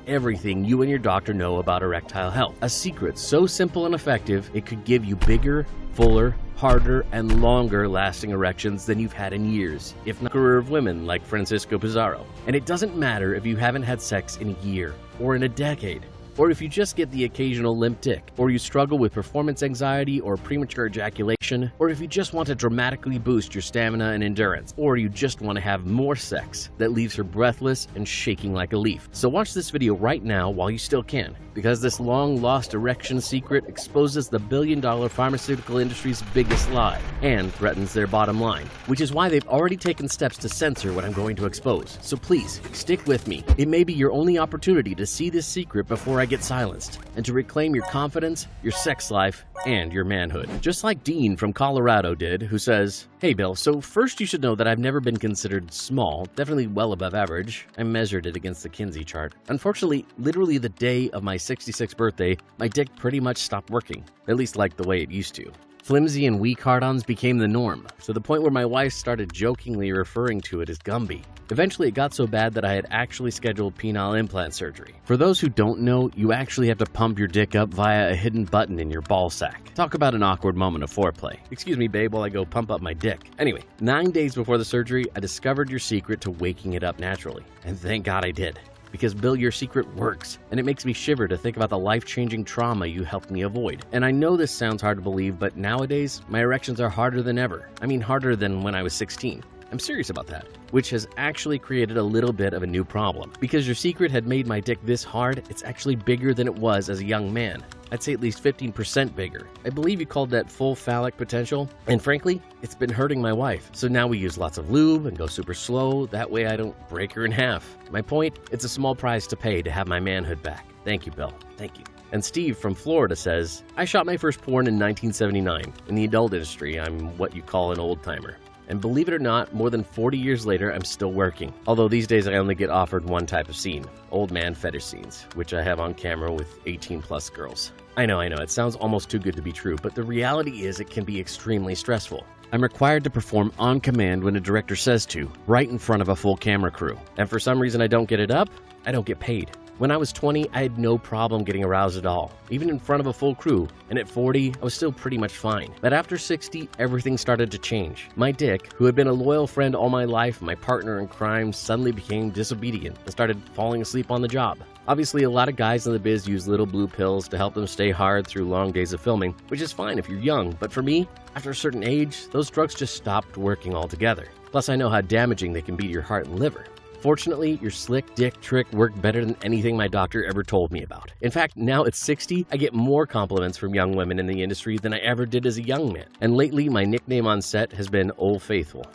everything you and your doctor know about erectile health. A secret so simple and effective, it could give you bigger, fuller, harder, and longer lasting erections than you've had in years, if not a career of women like Francisco Pizarro. And it doesn't matter if you haven't had sex in a year or in a decade, or if you just get the occasional limp dick, or you struggle with performance anxiety or premature ejaculation, or if you just want to dramatically boost your stamina and endurance, or you just want to have more sex that leaves her breathless and shaking like a leaf. So watch this video right now while you still can, because this long-lost erection secret exposes the billion-dollar pharmaceutical industry's biggest lie and threatens their bottom line, which is why they've already taken steps to censor what I'm going to expose. So please, stick with me. It may be your only opportunity to see this secret before I get silenced, and to reclaim your confidence, your sex life, and your manhood. Just like Dean from Colorado did, who says, "Hey Bill, so first you should know that I've never been considered small, definitely well above average. I measured it against the Kinsey chart. Unfortunately, literally the day of my 66th birthday, my dick pretty much stopped working, at least like the way it used to. Flimsy and weak hard-ons became the norm, to the point where my wife started jokingly referring to it as Gumby. Eventually, it got so bad that I had actually scheduled penile implant surgery. For those who don't know, you actually have to pump your dick up via a hidden button in your ball sack. Talk about an awkward moment of foreplay. Excuse me, babe, while I go pump up my dick. Anyway, 9 days before the surgery, I discovered your secret to waking it up naturally. And thank God I did. Because Bill, your secret works, and it makes me shiver to think about the life-changing trauma you helped me avoid. And I know this sounds hard to believe, but nowadays, my erections are harder than ever. I mean, harder than when I was 16. I'm serious about that, which has actually created a little bit of a new problem. Because your secret had made my dick this hard, it's actually bigger than it was as a young man. I'd say at least 15% bigger. I believe you called that full phallic potential, and frankly, it's been hurting my wife. So now we use lots of lube and go super slow, that way I don't break her in half. My point, it's a small price to pay to have my manhood back. Thank you, Bill. Thank you. And Steve from Florida says, I shot my first porn in 1979. In the adult industry, I'm what you call an old-timer. And believe it or not, more than 40 years later, I'm still working. Although these days I only get offered one type of scene, old man fetish scenes, which I have on camera with 18-plus girls. I know, it sounds almost too good to be true, but the reality is it can be extremely stressful. I'm required to perform on command when a director says to, right in front of a full camera crew. And for some reason I don't get it up, I don't get paid. When I was 20, I had no problem getting aroused at all, even in front of a full crew, and at 40, I was still pretty much fine. But after 60, everything started to change. My dick, who had been a loyal friend all my life, my partner in crime, suddenly became disobedient and started falling asleep on the job. Obviously, a lot of guys in the biz use little blue pills to help them stay hard through long days of filming, which is fine if you're young, but for me, after a certain age, those drugs just stopped working altogether. Plus, I know how damaging they can be to your heart and liver. Fortunately, your slick dick trick worked better than anything my doctor ever told me about. In fact, now at 60, I get more compliments from young women in the industry than I ever did as a young man. And lately, my nickname on set has been Old Faithful.